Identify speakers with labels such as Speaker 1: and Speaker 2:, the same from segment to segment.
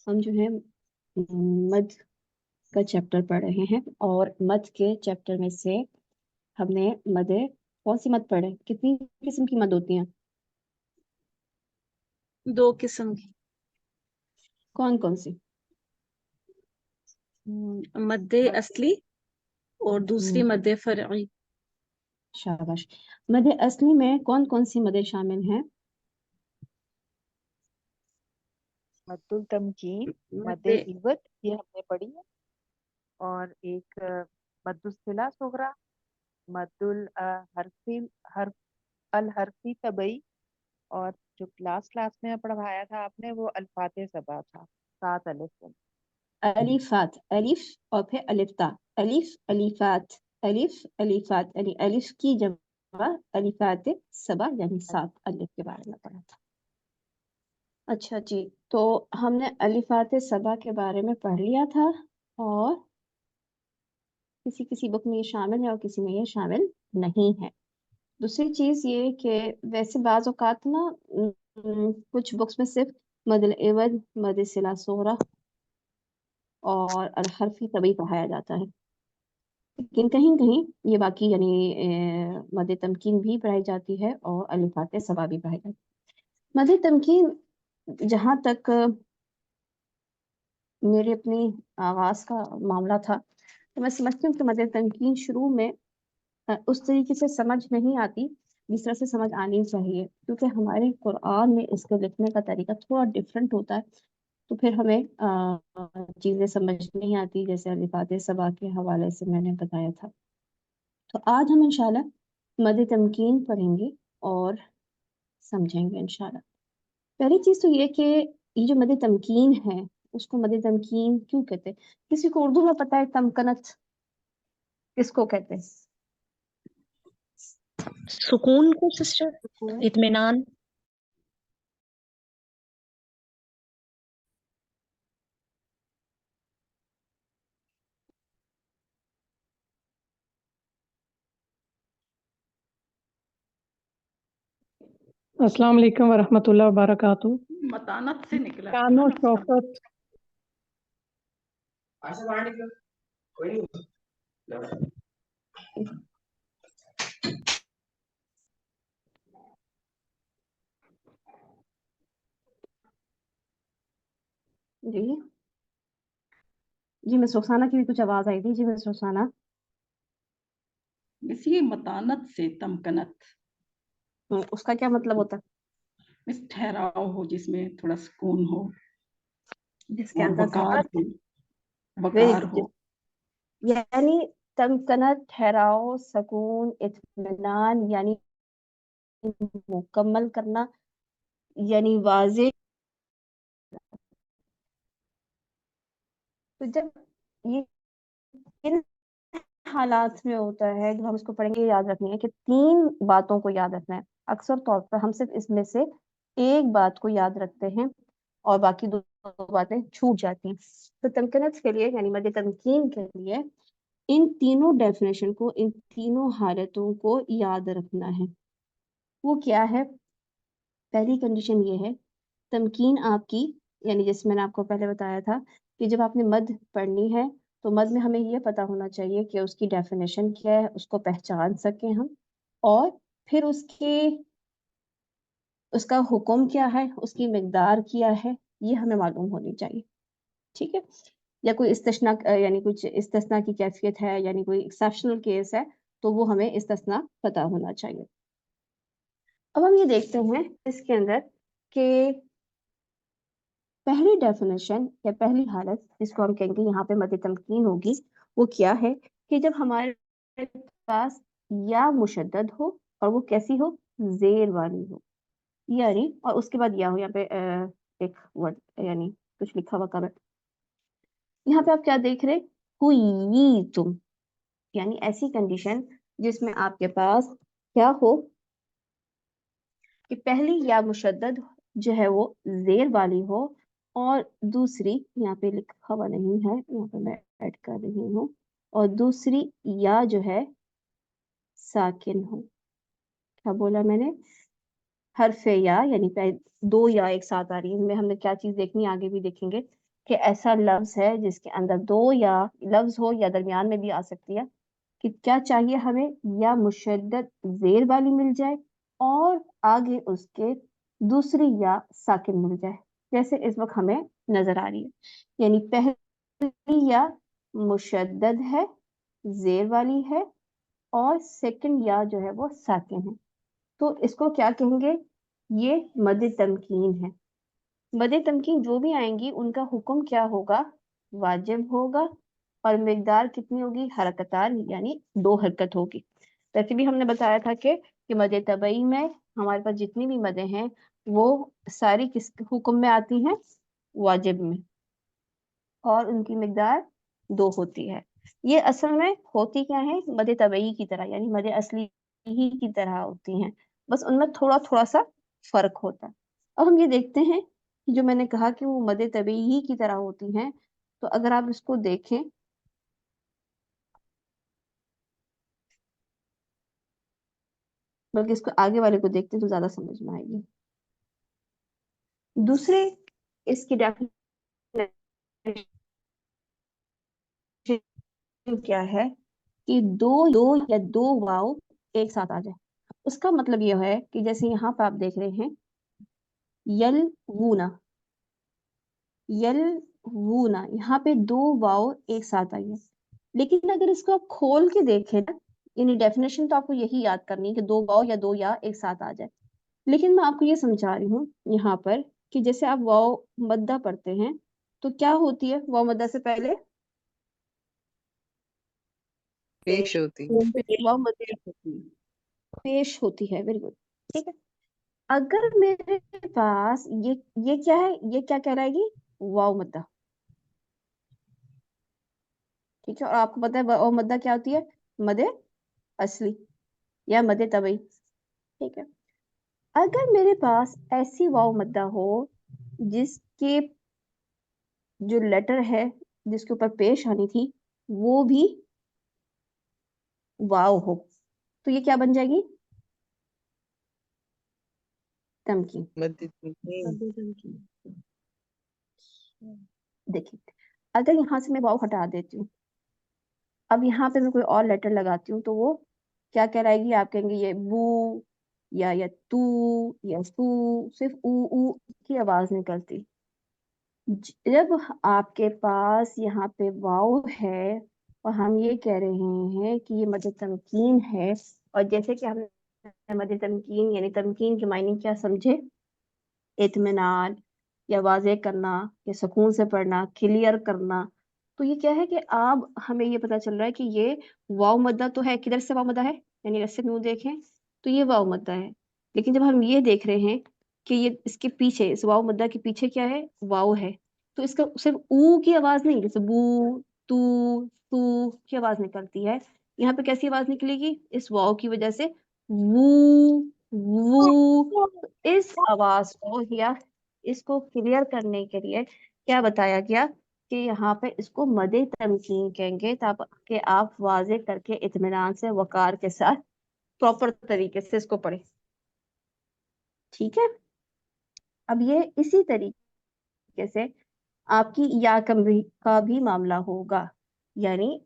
Speaker 1: ہم جو ہے مد کا چیپٹر پڑھ رہے ہیں، اور مد کے چیپٹر میں سے ہم نے کون سی مد پڑھے؟ کتنی قسم کی مد ہوتی ہیں؟
Speaker 2: 2 قسم کی.
Speaker 1: کون کون سی؟
Speaker 2: مد اصلی اور دوسری مد فرعی.
Speaker 1: شاباش. مد اصلی میں کون کون سی مدیں شامل ہیں؟
Speaker 3: مد التمکین، مد
Speaker 2: مد
Speaker 3: عوض، یہ ہم نے پڑھی ہے، اور ایک مد الصلہ صغریٰ، مد الحرفی طبعی، اور جو کلاس میں پڑھایا تھا آپ نے وہ الفات سبا تھا، 7 الف.
Speaker 1: الفات، الف اور پھر الفتا، الف الفات، الف الفات، یعنی الف کی جمع الفات سبا، یعنی 7 الف کے بارے میں پڑھا تھا. اچھا جی، تو ہم نے الفات سبا کے بارے میں پڑھ لیا تھا، اور کسی کسی بک میں یہ شامل ہے اور کسی میں یہ شامل نہیں ہے. دوسری چیز یہ کہ ویسے بعض اوقات نا کچھ بکس میں صرف مد العوض، مد صلہ صغریٰ اور الحرفی طبعی پڑھایا جاتا ہے، لیکن کہیں کہیں یہ باقی یعنی مد تمکین بھی پڑھائی جاتی ہے اور الفات سبا بھی پڑھائی جاتی ہے. مد تمکین جہاں تک میرے اپنی آغاز کا معاملہ تھا تو میں سمجھتی ہوں کہ مد تمکین شروع میں اس طریقے سے سمجھ نہیں آتی جس طرح سے سمجھ آنی چاہیے، کیونکہ ہمارے قرآن میں اس کو لکھنے کا طریقہ تھوڑا ڈفرینٹ ہوتا ہے، تو پھر ہمیں چیزیں سمجھ نہیں آتی، جیسے الفات سبا کے حوالے سے میں نے بتایا تھا. تو آج ہم انشاءاللہ مد تمکین پڑھیں گے اور سمجھیں گے انشاءاللہ. پہلی چیز تو یہ کہ یہ جو مد تمکین ہے اس کو مد تمکین کیوں کہتے ہیں؟ کسی کو اردو میں پتہ ہے تمکنت کس کو کہتے ہیں؟
Speaker 4: سکون کو سسٹر، اطمینان.
Speaker 5: السلام علیکم ورحمۃ اللہ وبرکاتہ.
Speaker 2: متانت سے نکلا.
Speaker 5: شان و شوکت.
Speaker 1: جی مس رخسانہ کی بھی کچھ آواز آئی تھی. جی مس رخسانہ.
Speaker 2: اس یہ متانت سے تمکنت،
Speaker 1: اس کا کیا مطلب ہوتا ہے؟
Speaker 2: اس ٹھہراؤ ہو جس میں تھوڑا سکون ہو،
Speaker 1: جس کے
Speaker 2: اور
Speaker 1: اندر
Speaker 2: وقار ہو.
Speaker 1: یعنی تمکنت، ٹھہراؤ، سکون، اطمینان، یعنی مکمل کرنا، یعنی واضح. تو جب یہ ان حالات میں ہوتا ہے جب ہم اس کو پڑھیں گے، یاد رکھنی ہے کہ 3 باتوں کو یاد رکھنا ہے. اکثر طور پر ہم صرف اس میں سے ایک بات کو یاد رکھتے ہیں اور باقی 2 باتیں چھوٹ جاتی ہیں. تو تمکنت کے لیے یعنی مد تمکین کے لیے ان تینوں ڈیفینیشن کو، ان تینوں حالتوں کو یاد رکھنا ہے. وہ کیا ہے؟ پہلی کنڈیشن یہ ہے تمکین آپ کی، یعنی جس میں نے آپ کو پہلے بتایا تھا کہ جب آپ نے مد پڑھنی ہے تو مد میں ہمیں یہ پتا ہونا چاہیے کہ اس کی ڈیفینیشن کیا ہے، اس کو پہچان سکیں ہم، اور پھر اس کا حکم کیا ہے، اس کی مقدار کیا ہے، یہ ہمیں معلوم ہونی چاہیے. ٹھیک ہے؟ یا کوئی استثناء، یعنی کچھ استثناء کی کیفیت ہے، یعنی کوئی ایکسیپشنل کیس ہے تو وہ ہمیں استثناء پتا ہونا چاہیے. اب ہم یہ دیکھتے ہیں اس کے اندر کہ پہلی ڈیفینیشن یا پہلی حالت جس کو ہم کہیں گے یہاں پہ مد تمکین ہوگی، وہ کیا ہے کہ جب ہمارے پاس یا مشدد ہو اور وہ کیسی ہو؟ زیر والی ہو، یعنی اور اس کے بعد یا ہو. یہاں پہ ایک ورڈ یعنی کچھ لکھا ہوا کر، یہاں پہ آپ کیا دیکھ رہے؟ ہوئی تم، یعنی ایسی کنڈیشن جس میں آپ کے پاس کیا ہو کہ پہلی یا مشدد جو ہے وہ زیر والی ہو، اور دوسری یہاں پہ لکھا ہوا نہیں ہے، یہاں پہ میں ایڈ کر رہی ہوں، اور دوسری یا جو ہے ساکن ہو. کیا بولا میں نے؟ حرف یا، یعنی 2 یا ایک ساتھ آ رہی ہے. ان میں ہم نے کیا چیز دیکھنی، آگے بھی دیکھیں گے کہ ایسا لفظ ہے جس کے اندر دو یا لفظ ہو یا درمیان میں بھی آ سکتی ہے، کہ کیا چاہیے ہمیں، یا مشدد زیر والی مل جائے اور آگے اس کے دوسری یا ساکن مل جائے، جیسے اس وقت ہمیں نظر آ رہی ہے، یعنی پہلی یا مشدد ہے، زیر والی ہے، اور سیکنڈ یا جو ہے وہ ساکن ہے، تو اس کو کیا کہیں گے؟ یہ مد تمکین ہے۔ مد تمکین جو بھی آئیں گی ان کا حکم کیا ہوگا؟ واجب ہوگا، اور مقدار کتنی ہوگی؟ حرکتان، یعنی 2 حرکت ہوگی۔ ویسے بھی ہم نے بتایا تھا کہ مد طبعی میں ہمارے پاس جتنی بھی مدیں ہیں وہ ساری کس حکم میں آتی ہیں؟ واجب میں، اور ان کی مقدار 2 ہوتی ہے۔ یہ اصل میں ہوتی کیا ہے؟ مد طبعی کی طرح، یعنی مد اصلی ہی کی طرح ہوتی ہیں، بس ان میں تھوڑا تھوڑا سا فرق ہوتا ہے۔ اب ہم یہ دیکھتے ہیں جو میں نے کہا کہ وہ مد طبعی ہی کی طرح ہوتی ہیں، تو اگر آپ اس کو دیکھیں، بلکہ اس کو آگے والے کو دیکھتے ہیں تو زیادہ سمجھ میں آئے گی۔ دوسرے اس کی ڈیفینیشن کیا ہے کہ دو یا دو واو ایک ساتھ آ جائے، اس کا مطلب یہ ہے کہ جیسے یہاں پہ آپ دیکھ رہے ہیں یلوونا، یلوونا، یہاں پہ 2 واو ایک ساتھ آئی ہے، لیکن اگر اس کو آپ کھول کے دیکھیں نا، یعنی ڈیفینیشن تو آپ کو یہی یاد کرنی ہے کہ 2 واو یا 2 یا ایک ساتھ آ جائے، لیکن میں آپ کو یہ سمجھا رہی ہوں یہاں پر کہ جیسے آپ واو مدہ پڑھتے ہیں تو کیا ہوتی ہے واو مدہ سے پہلے؟
Speaker 6: پیش ہوتی
Speaker 1: واو مدہ ہوتی ہے، پیش ہوتی ہے، ویری گڈ، ٹھیک ہے۔ اگر میرے پاس یہ کیا ہے؟ یہ کیا کہلائے گی؟ واو مدہ، ٹھیک ہے، اور آپ کو پتا ہے واو مدہ کیا ہوتی ہے؟ مد اصلی یا مد طبعی، ٹھیک ہے۔ اگر میرے پاس ایسی واو مدہ ہو جس کے جو لیٹر ہے جس کے اوپر پیش آنی تھی وہ بھی واو ہو، تو یہ کیا بن جائے گی؟ تمکین۔
Speaker 6: مد تمکین۔
Speaker 1: دیکھیں اگر یہاں سے میں واو ہٹا دیتی ہوں، اب یہاں پہ میں کوئی اور لیٹر لگاتی ہوں تو وہ کیا کہلائے گی؟ آپ کہیں گے یہ بو یا تو یا سو، صرف او کی آواز نکلتی۔ جب آپ کے پاس یہاں پہ واو ہے اور ہم یہ کہہ رہے ہیں کہ یہ مد تمکین ہے، اور جیسے کہ ہم نے مد تمکین یعنی تمکین کی معنی کیا سمجھے؟ اطمینان یا واضح کرنا یا سکون سے پڑھنا، کلیئر کرنا، تو یہ کیا ہے کہ آپ ہمیں یہ پتا چل رہا ہے کہ یہ واو مدہ تو ہے، کدھر سے واو مدہ ہے؟ یعنی ایسے میں دیکھیں تو یہ واو مدہ ہے، لیکن جب ہم یہ دیکھ رہے ہیں کہ یہ اس کے پیچھے، اس واو مدہ کے پیچھے کیا ہے؟ واو ہے، تو اس کا صرف او کی آواز نہیں، جیسے بو تو کی آواز نکلتی ہے، یہاں پہ کیسی آواز نکلے گی؟ اس واو کی وجہ سے وو، اس آواز کو یا اس کو کلیئر کرنے کے لیے کیا بتایا گیا کہ یہاں پہ اس کو مد تمکین کہیں گے، تاکہ آپ واضح کر کے اطمینان سے وقار کے ساتھ پراپر طریقے سے اس کو پڑھیں، ٹھیک ہے۔ اب یہ اسی طریقے سے آپ کی یا کمری کا بھی معاملہ ہوگا، یعنی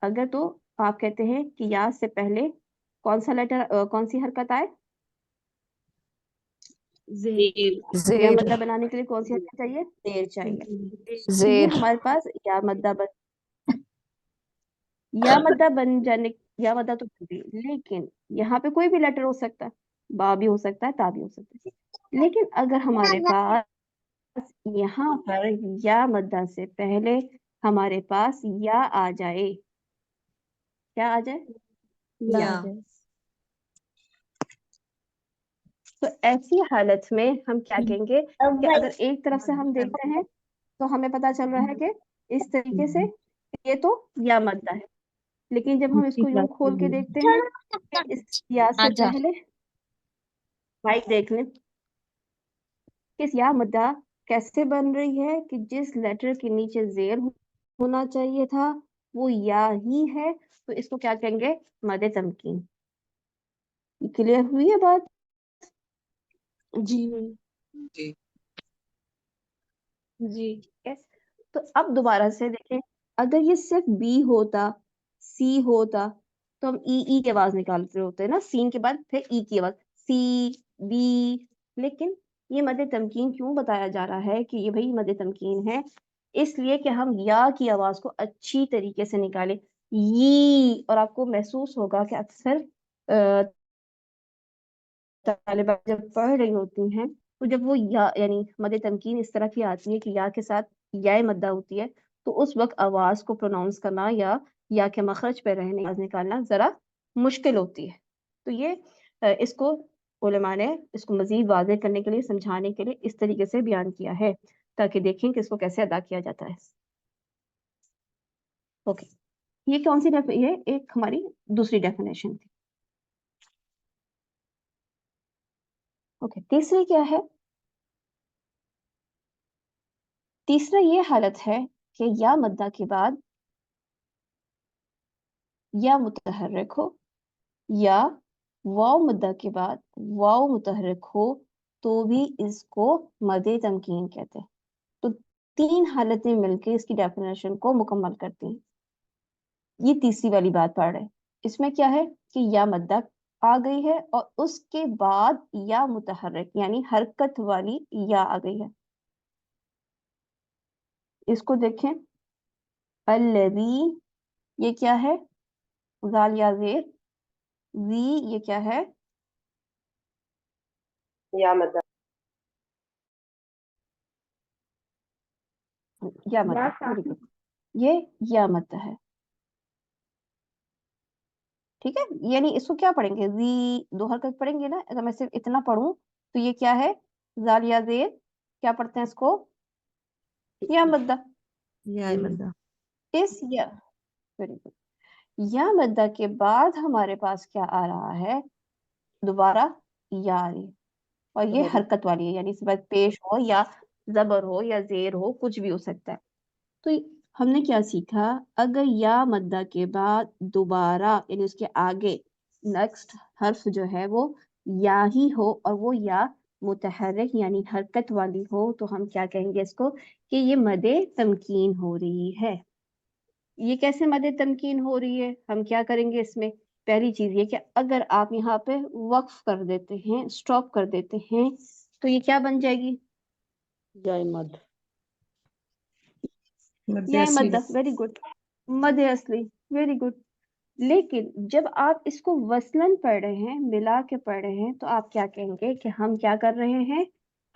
Speaker 1: اگر تو آپ کہتے ہیں کہ یا سے پہلے کون سا لیٹر، کون سی حرکت آئے؟ یا مدہ بنانے کے لیے کون سی حرکت چاہیے؟ زیر چاہیے، تو یہ ہمارے پاس یا مدہ بن جانے، یا مدہ تو بن گئی، لیکن یہاں پہ کوئی بھی لیٹر ہو سکتا ہے، با بھی ہو سکتا ہے، تا بھی ہو سکتا ہے، لیکن اگر ہمارے پاس یہاں پر یا مدہ سے پہلے ہمارے پاس یا آ جائے، کیا آ جائے؟
Speaker 2: یا
Speaker 1: تو ایسی حالت میں ہم کیا کہیں گے کہ اگر ایک طرف سے ہم دیکھتے ہیں تو ہمیں پتا چل رہا ہے کہ اس طریقے سے یہ تو یا مدہ ہے، لیکن جب ہم اس کو یوں کھول کے دیکھتے ہیں کہ اس یا سے پہلے، بھائی دیکھ لیں کہ یا مدہ کیسے بن رہی ہے کہ جس لیٹر کے نیچے زیر ہونا چاہیے تھا وہ یا ہی ہے، تو اس کو کیا کہیں گے؟ مد تمکین۔ کلیئر ہوئی ہے بات؟
Speaker 2: جی
Speaker 6: جی
Speaker 2: جی
Speaker 1: Yes. تو اب دوبارہ سے دیکھیں، اگر یہ صرف بی ہوتا، سی ہوتا، تو ہم ای کی آواز نکالتے ہوتے نا، سین کے بعد پھر ای کی آواز، سی بی. لیکن یہ مد تمکین کیوں بتایا جا رہا ہے کہ یہ بھائی مد تمکین ہے؟ اس لیے کہ ہم یا کی آواز کو اچھی طریقے سے نکالیں، یہ. اور آپ کو محسوس ہوگا کہ اکثر طالبات جب پڑھ رہی ہوتی ہیں تو جب وہ یا یعنی مد تمکین اس طرح کی آتی ہے کہ یا کے ساتھ یا مدہ ہوتی ہے، تو اس وقت آواز کو پروناؤنس کرنا یا کے مخرج پہ رہنے آواز نکالنا ذرا مشکل ہوتی ہے. تو یہ اس کو علماء نے اس کو مزید واضح کرنے کے لیے، سمجھانے کے لیے اس طریقے سے بیان کیا ہے تاکہ دیکھیں کہ اس کو کیسے ادا کیا جاتا ہے. اوکے، یہ کون سی یہ ایک ہماری دوسری ڈیفینیشن تھی. اوکے، تیسری کیا ہے؟ تیسرا یہ حالت ہے کہ یا مدہ کے بعد یا متحرک ہو، یا واو مدہ کے بعد واو متحرک ہو تو بھی اس کو مد تمکین کہتے ہیں. تو تین حالتیں مل کے اس کی ڈیفینیشن کو مکمل کرتی ہیں. یہ تیسری والی بات پڑھ رہے ہیں. اس میں کیا ہے کہ یا مدہ آ گئی ہے اور اس کے بعد یا متحرک یعنی حرکت والی یا آ گئی ہے. اس کو دیکھیں، الذی یہ کیا ہے؟ زال یا زیر. وی یہ کیا ہے؟ یا مدہ. یا مدہ، یہ یا مدہ ہے. ٹھیک ہے، یعنی اس کو کیا پڑھیں گے؟ زی دو حرکت پڑھیں گے نا. اگر میں صرف اتنا پڑھوں تو یہ کیا ہے؟ زال یا زیر. کیا پڑھتے ہیں اس کو؟ یا مدہ.
Speaker 6: یا مدہ.
Speaker 1: اس یا ویری گڈ. یا مدہ کے بعد ہمارے پاس کیا آ رہا ہے؟ دوبارہ یا آ رہی ہے، اور یہ حرکت والی ہے، یعنی اس کے بعد پیش ہو یا زبر ہو یا زیر ہو، کچھ بھی ہو سکتا ہے. تو ہم نے کیا سیکھا؟ اگر یا مدہ کے بعد دوبارہ یعنی اس کے آگے نیکسٹ حرف جو ہے وہ یا ہی ہو اور وہ یا متحرک یعنی حرکت والی ہو، تو ہم کیا کہیں گے اس کو کہ یہ مد تمکین ہو رہی ہے. یہ کیسے مد تمکین ہو رہی ہے؟ ہم کیا کریں گے اس میں؟ پہلی چیز یہ کہ اگر آپ یہاں پہ وقف کر دیتے ہیں، سٹاپ کر دیتے ہیں، تو یہ کیا بن جائے گی؟
Speaker 6: مد
Speaker 1: یا
Speaker 6: اصلی.
Speaker 1: مدہ. ویری گڈ، مد اصلی. Very good. لیکن جب آپ اس کو وصلن پڑھ رہے ہیں، ملا کے پڑھ رہے ہیں، تو آپ کیا کہیں گے کہ ہم کیا کر رہے ہیں؟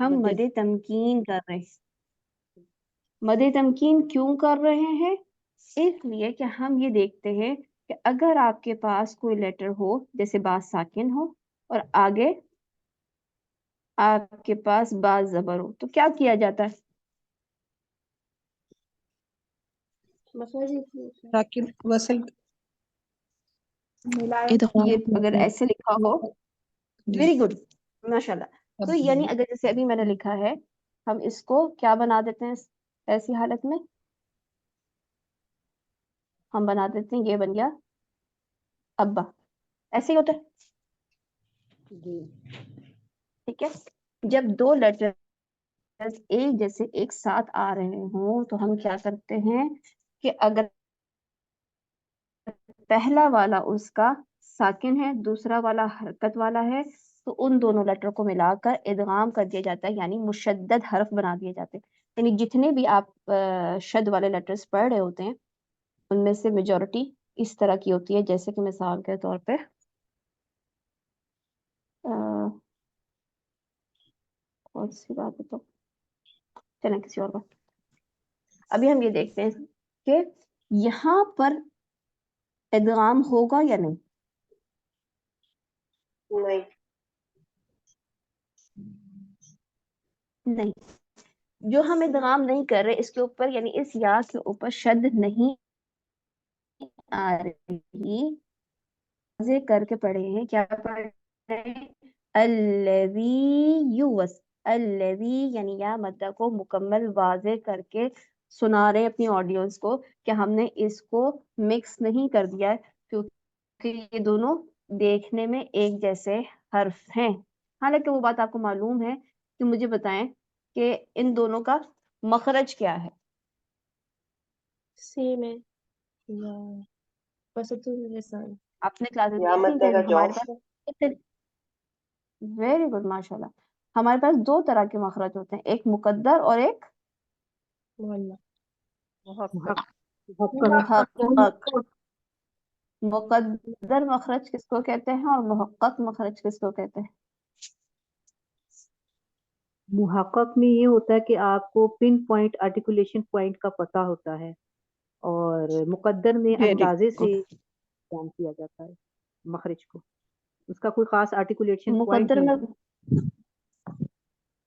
Speaker 1: ہم مد تمکین کر رہے ہیں. مد تمکین کیوں کر رہے ہیں؟ اس لیے کہ ہم یہ دیکھتے ہیں کہ اگر آپ کے پاس کوئی لیٹر ہو، جیسے با ساکن ہو اور آگے آپ کے پاس با زبر ہو، تو کیا کیا جاتا ہے؟
Speaker 6: ساکن وصل
Speaker 1: یہ اگر ایسے لکھا ہو،
Speaker 6: جی.
Speaker 1: ویری گڈ، ماشاءاللہ. تو یعنی اگر جیسے ابھی میں نے لکھا ہے، ہم اس کو کیا بنا دیتے ہیں ایسی حالت میں؟ ہم بنا دیتے ہیں، یہ بن گیا ابا. ایسے ہی ہوتا ہے. ٹھیک ہے، جب دو لیٹر ایک جیسے ایک ساتھ آ رہے ہوں تو ہم کیا کرتے ہیں کہ اگر پہلا والا اس کا ساکن ہے، دوسرا والا حرکت والا ہے، تو ان دونوں لیٹر کو ملا کر ادغام کر دیا جاتا ہے، یعنی مشدد حرف بنا دیے جاتے ہیں. یعنی جتنے بھی آپ شد والے لیٹرز پڑھ رہے ہوتے ہیں ان میں سے میجورٹی اس طرح کی ہوتی ہے. جیسے کہ مثال کے طور پہ کون سی بات ہے، تو چلیں کسی اور بات. ابھی ہم یہ دیکھتے ہیں کہ یہاں پر ادغام ہوگا یا نہیں. نہیں، جو ہم ادغام نہیں کر رہے اس کے اوپر، یعنی اس یا کے اوپر شد نہیں آ رہی، واضح کر کے پڑھے ہیں. کیا پڑھ رہے ہیں؟ الذی یوس. الذی یعنی یا مدہ کو مکمل واضح کر کے سنا رہے اپنی آڈینس کو کہ ہم نے اس کو مکس نہیں کر دیا ہے، کیونکہ یہ دونوں دیکھنے میں ایک جیسے حرف ہیں. حالانکہ وہ بات آپ کو معلوم ہے کہ مجھے بتائیں کہ ان دونوں کا مخرج کیا ہے؟
Speaker 2: سیم ہے یا وسط اللسان.
Speaker 1: آپ نے کلاسز
Speaker 7: یا
Speaker 1: دیکھی
Speaker 7: مدہ
Speaker 1: کہ
Speaker 7: کا
Speaker 1: ہمارے
Speaker 7: جوف.
Speaker 1: پاس ویری گڈ ماشاء اللہ، ہمارے پاس دو طرح کے مخرج ہوتے ہیں، ایک مقدر اور ایک
Speaker 2: معلّق.
Speaker 3: محقق.
Speaker 1: محقق. مقدر مخرج کس کو کہتے ہیں اور محقق مخرج کس کو کہتے ہیں؟
Speaker 8: محقق میں یہ ہوتا ہے کہ آپ کو پن پوائنٹ آرٹیکولیشن پوائنٹ کا پتہ ہوتا ہے، اور مقدر میں
Speaker 6: Very
Speaker 8: اندازے سے
Speaker 1: good.
Speaker 8: بیان کیا جاتا ہے مخرج کو، اس کا کوئی خاص آرٹیکولیشن پوائنٹ
Speaker 1: مقدر
Speaker 8: نہیں
Speaker 1: میں
Speaker 8: ہوتا.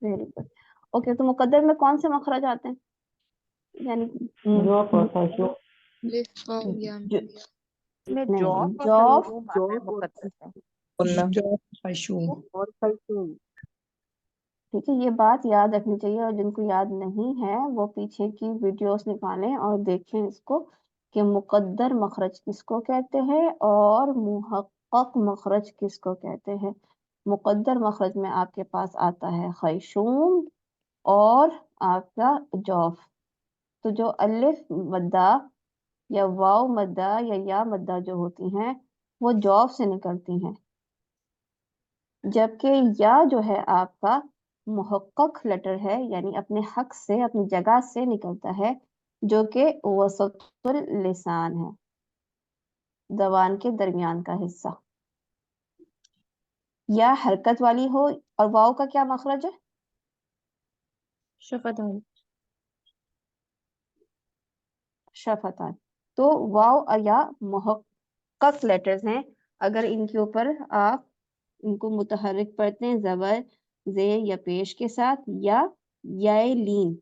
Speaker 1: Very good. اوکے، تو مقدر میں کون سے مخرج آتے ہیں؟ یعنی
Speaker 6: جوف اور خشوع.
Speaker 1: جو-
Speaker 3: میں
Speaker 1: نہیں،
Speaker 3: جوف اور
Speaker 1: جوف
Speaker 3: خیشوم آتا ہے
Speaker 8: جوف اور
Speaker 3: مقدر میں.
Speaker 6: جوف خشوع.
Speaker 8: اور خیشوم.
Speaker 1: ٹھیک ہے، یہ بات یاد رکھنی چاہیے، اور جن کو یاد نہیں ہے وہ پیچھے کی ویڈیوز نکالیں اور دیکھیں اس کو کہ مقدر مخرج کس کو کہتے ہیں اور محقق مخرج کس کو کہتے ہیں. مقدر مخرج میں آپ کے پاس آتا ہے خیشوم اور آپ کا جوف. تو جو الف مدہ یا واو مدہ یا مدہ جو ہوتی ہیں وہ جوف سے نکلتی ہیں، جبکہ یا جو ہے آپ کا محقق لیٹر ہے، یعنی اپنے حق سے، اپنی جگہ سے نکلتا ہے، جو کہ وسط اللسان ہے، زبان کے درمیان کا حصہ. یا حرکت والی ہو، اور واو کا کیا مخرج ہے؟
Speaker 2: شفتان.
Speaker 1: شفتان. تو واو اور یا محقق لیٹرز ہیں، اگر ان کے اوپر آپ ان کو متحرک پڑھتے ہیں زبر زیر یا پیش کے ساتھ، یا لین.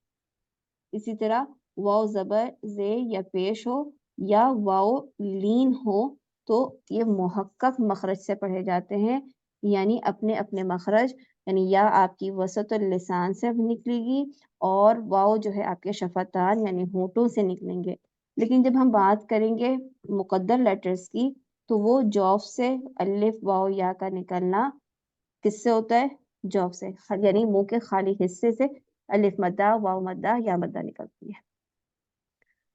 Speaker 1: اسی طرح واو زبر زیر یا پیش ہو یا واو لین ہو تو یہ محقق مخرج سے پڑھے جاتے ہیں، یعنی اپنے اپنے مخرج، یعنی یا آپ کی وسط اللسان سے نکلے گی اور واو جو ہے آپ کے شفتان یعنی ہونٹوں سے نکلیں گے. لیکن جب ہم بات کریں گے مقدر لیٹرز کی تو وہ جوف سے، الف واو یا کا نکلنا کس سے ہوتا ہے؟ جوف سے، یعنی منہ کے خالی حصے سے الف مدہ واو مدہ یا مدہ نکلتی ہے.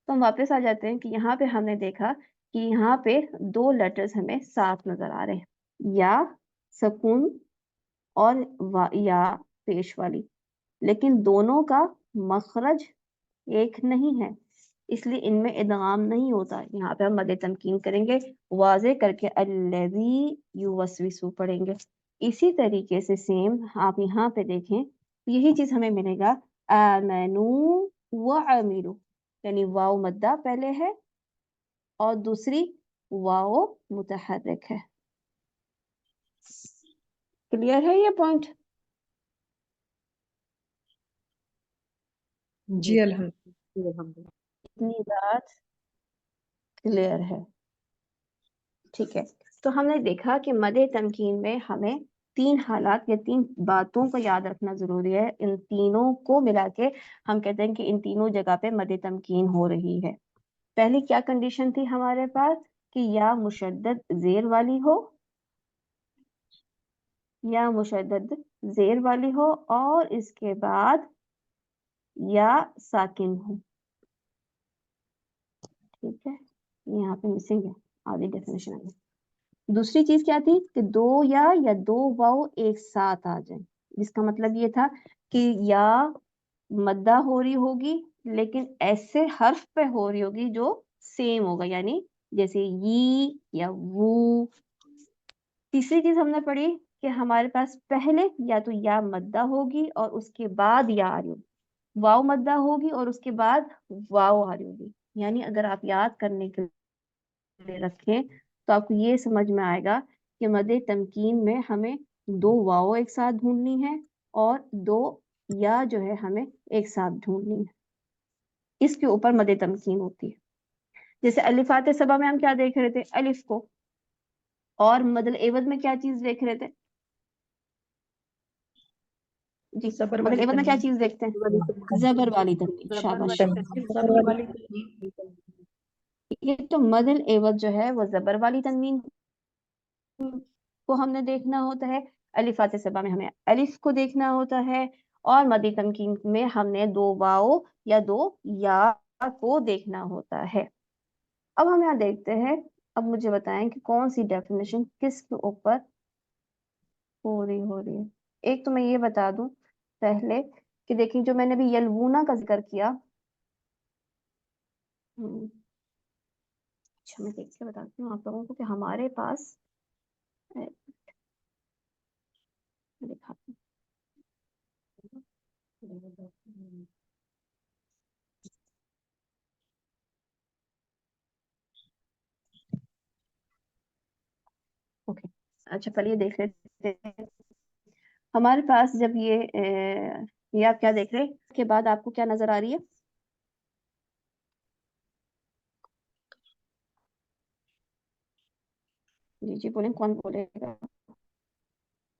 Speaker 1: تو ہم واپس آ جاتے ہیں کہ یہاں پہ ہم نے دیکھا کہ یہاں پہ دو لیٹرز ہمیں ساتھ نظر آ رہے ہیں، یا سکون اور یا پیش والی، لیکن دونوں کا مخرج ایک نہیں ہے، اس لیے ان میں ادغام نہیں ہوتا. یہاں پہ ہم مد تمکین کریں گے، واضح کر کے الذی یوسوسو پڑھیں گے. اسی طریقے سے سیم آپ یہاں پہ دیکھیں، یہی چیز ہمیں ملے گا آمنو وعملو، یعنی واو مدہ پہلے ہے اور دوسری واو متحرک ہے. کلیئر ہے یہ پوائنٹ؟
Speaker 6: جی الحمد.
Speaker 8: الحمدللہ.
Speaker 1: اتنی بات کلیئر ہے. ٹھیک ہے، تو ہم نے دیکھا کہ مد تمکین میں ہمیں تین حالات یا تین باتوں کو یاد رکھنا ضروری ہے. ان تینوں کو ملا کے ہم کہتے ہیں کہ ان تینوں جگہ پہ مد تمکین ہو رہی ہے. پہلی کیا کنڈیشن تھی ہمارے پاس کہ یا مشدد زیر والی ہو، یا مشدد زیر والی ہو اور اس کے بعد یا ساکن ہو. ٹھیک ہے، یہاں پہ مسنگ ہے، آدھی ڈیفینیشن آئی. دوسری چیز کیا تھی کہ دو یا دو واو ایک ساتھ آ جائیں، جس کا مطلب یہ تھا کہ یا مدہ ہو رہی ہوگی لیکن ایسے حرف پہ ہو رہی ہوگی جو سیم ہوگا، یعنی جیسے ی یا وو. تیسری چیز ہم نے پڑھی کہ ہمارے پاس پہلے یا تو یا مدہ ہوگی اور اس کے بعد یا آ رہی ہوگی، واو مدہ ہوگی اور اس کے بعد واو آ رہی ہوگی. یعنی اگر آپ یاد کرنے کے لیے رکھیں تو آپ کو یہ سمجھ میں آئے گا کہ مد تمکین میں ہمیں دو واو ایک ساتھ ڈھونڈنی ہے اور دو یا جو ہے ہمیں ایک ساتھ ڈھونڈنی ہے. اس کے اوپر مد تمکین ہوتی ہے. جیسے الفات سبا میں ہم کیا دیکھ رہے تھے؟ الف کو. اور مد العوض میں کیا چیز دیکھ رہے تھے؟ جی،
Speaker 6: زبر
Speaker 1: مد
Speaker 6: والی
Speaker 1: العوض میں کیا
Speaker 6: تنوین.
Speaker 1: چیز دیکھتے ہیں؟ زبر والی تنوین.
Speaker 3: زبر
Speaker 1: شاباش.
Speaker 3: والی تنوین.
Speaker 6: زبر والی تنوین.
Speaker 1: یہ تو مد العوض جو ہے وہ زبر والی تنوین کو ہم نے دیکھنا ہوتا ہے. الفات سبا میں ہمیں الف کو دیکھنا ہوتا ہے اور مد تمکین میں ہم نے دو واو یا دو یا کو دیکھنا ہوتا ہے. اب ہم یہاں دیکھتے ہیں. اب مجھے بتائیں کہ کون سی ڈیفینیشن کس کے اوپر ہو رہی ہے. ایک تو میں یہ بتا دوں پہلے کہ دیکھیں جو میں نے بھی یلونا کا ذکر کیا. اچھا میں دیکھ کے بتاتی ہوں آپ لوگوں کو کہ ہمارے پاس دکھاتی ہوں. اوکے اچھا پہلے یہ دیکھ لیتے ہیں ہمارے پاس جب یہ آپ کیا دیکھ رہے ہیں اس کے بعد آپ کو کیا نظر آ رہی ہے؟ جی جی بولیں کون بولے گا؟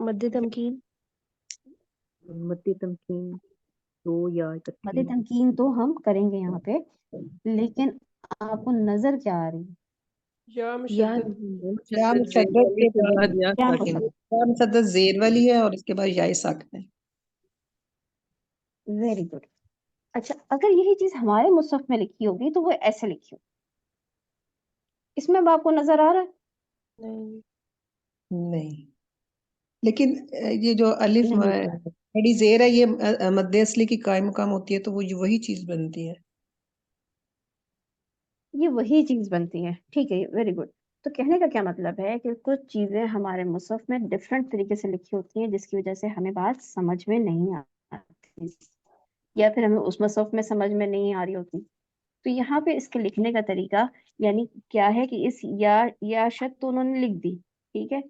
Speaker 2: مد تمکین.
Speaker 8: مد تمکین دو یا
Speaker 1: مد
Speaker 8: اکٹھی.
Speaker 1: تمکین تو ہم کریں گے یہاں پہ لیکن آپ کو نظر کیا آ رہی ہے؟
Speaker 6: یا
Speaker 2: یا
Speaker 6: مشدد یا مشدد کے بعد یا
Speaker 1: کیا
Speaker 6: ساکن. یا مشدد زیر والی ہے اور اس کے بعد یا ساکن ہے.
Speaker 1: Very good. اچھا اگر یہی چیز ہمارے مصحف میں لکھی ہوگی تو وہ ایسے لکھی ہوگی. اس میں اب آپ کو نظر آ رہا ہے؟
Speaker 6: نہیں لیکن یہ جو الف
Speaker 1: نہیں
Speaker 6: بڑی زیر ہے یہ مد اصلی کی قائم مقام ہوتی ہے تو وہ وہی چیز بنتی ہے.
Speaker 1: یہ وہی چیز بنتی ہے. ٹھیک ہے ویری گڈ. تو کہنے کا کیا مطلب ہے کہ کچھ چیزیں ہمارے مصحف میں ڈفرینٹ طریقے سے لکھی ہوتی ہیں جس کی وجہ سے ہمیں بات سمجھ میں نہیں آتی یا پھر ہمیں اس مصحف میں سمجھ میں نہیں آ رہی ہوتی. تو یہاں پہ اس کے لکھنے کا طریقہ یعنی کیا ہے کہ اس یا شد تو انہوں نے لکھ دی. ٹھیک ہے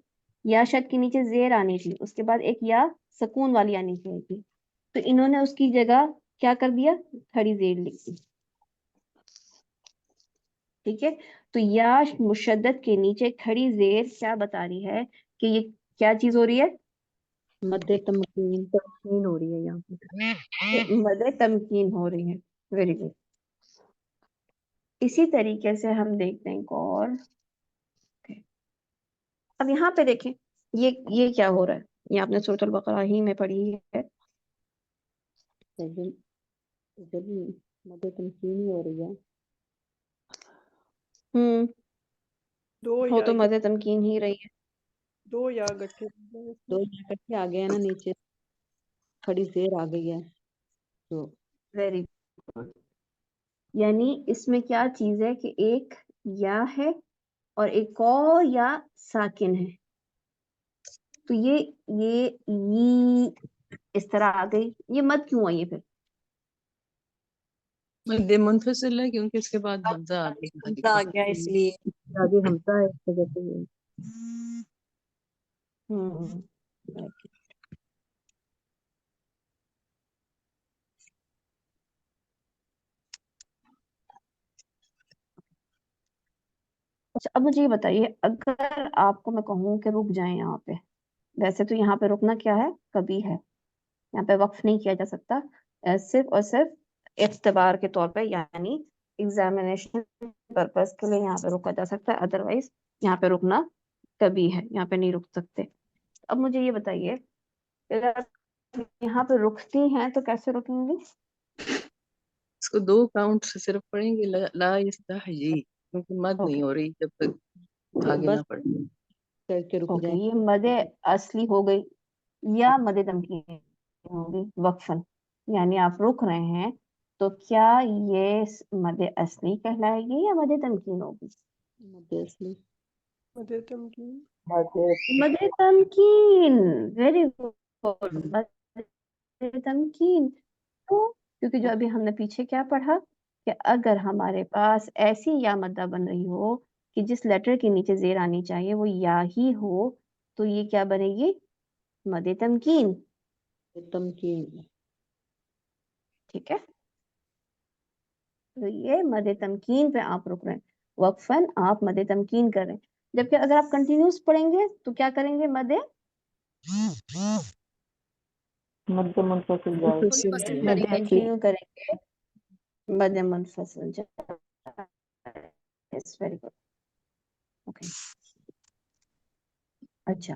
Speaker 1: یا شد کے نیچے زیر آنی تھی اس کے بعد ایک یا سکون والی آنی تھی تو انہوں نے اس کی جگہ کیا کر دیا کھڑی زیر لکھ دی. ٹھیک ہے تو یا مشدد کے نیچے کھڑی زیر کیا بتا رہی ہے کہ یہ کیا چیز ہو رہی ہے؟
Speaker 8: مد تمکین تمکین ہو رہی ہے یہاں پہ.
Speaker 1: مد تمکین ہو رہی ہے. Very good. اسی طریقے سے ہم دیکھتے ہیں ایک اور. اب یہاں پہ دیکھیں یہ کیا ہو رہا ہے. یہ آپ نے سورۃ البقرہ ہی میں پڑھی ہے.
Speaker 8: جب مد تمکین ہی ہو رہی ہے
Speaker 6: دو
Speaker 1: ہو
Speaker 6: یا
Speaker 1: تو مد تمکین ہی رہی ہے.
Speaker 6: دو یا گٹھے
Speaker 8: دو اکٹھے آ گئے ہیں نا نیچے کھڑی زیر آ گئی ہے تو
Speaker 1: ویری گڈ. یعنی اس میں کیا چیز ہے کہ ایک یا ہے اور ایک اور یا ساکن ہے. تو یہ اس طرح آ گئی. یہ مد کیوں آئی ہے پھر؟
Speaker 7: مد منفصل ہے کیونکہ اس کے بعد حمزہ آ گیا
Speaker 2: اس لیے.
Speaker 8: آگے حمزہ ہے اس وجہ سے یہ.
Speaker 1: اچھا اب مجھے یہ بتائیے اگر آپ کو میں کہوں کہ رک جائیں یہاں پہ. ویسے تو یہاں پہ رکنا کیا ہے کبھی ہے. یہاں پہ وقف نہیں کیا جا سکتا صرف اور صرف اعتبار کے طور پہ یعنی ایگزامینیشن پرپز کے لیے یہاں پہ روکا جا سکتا ہے. ادروائز یہاں پہ رکنا کبھی ہے. یہاں پہ نہیں رک سکتے. اب مجھے یہ بتائیے اگر یہاں پہ رکتی ہیں تو کیسے رکیں گی؟
Speaker 7: اس کو دو کاؤنٹ سے صرف پڑھیں گے لا یستحیی کیونکہ مد نہیں ہو رہی جب تک آگے نہ پڑھیں.
Speaker 8: کر کے رک
Speaker 1: اوکے
Speaker 8: جائیں.
Speaker 1: یہ مد اصلی ہو گئی یا مد تمکین ہوگی وقفاً یعنی آپ رک رہے ہیں تو کیا یہ مد اصلی کہلائے گی یا مد تمکین ہوگی؟
Speaker 8: مد اصلی.
Speaker 6: مد تمکین.
Speaker 1: مد تمکین. Very good. مد تمکین. کیونکہ جو ابھی ہم نے پیچھے کیا پڑھا کہ اگر ہمارے پاس ایسی یا مدہ بن رہی ہو کہ جس لیٹر کے نیچے زیر آنی چاہیے وہ یا ہی ہو تو یہ کیا بنے گی مد تمکین.
Speaker 8: تمکین.
Speaker 1: ٹھیک ہے تو یہ مد تمکین پہ آپ رک رہے ہیں. وقفاً آپ مد تمکین کر رہے ہیں. جبکہ اگر آپ کنٹینیوس پڑھیں گے تو کیا کریں گے مد
Speaker 8: مد منفصل جائے.
Speaker 1: مد کنٹینیو کریں گے مد منفصل جائے. Very good. اوکے اچھا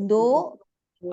Speaker 1: 2
Speaker 9: 2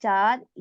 Speaker 1: 4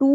Speaker 1: 2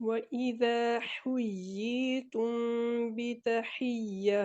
Speaker 10: وإذا حييتم بتحية।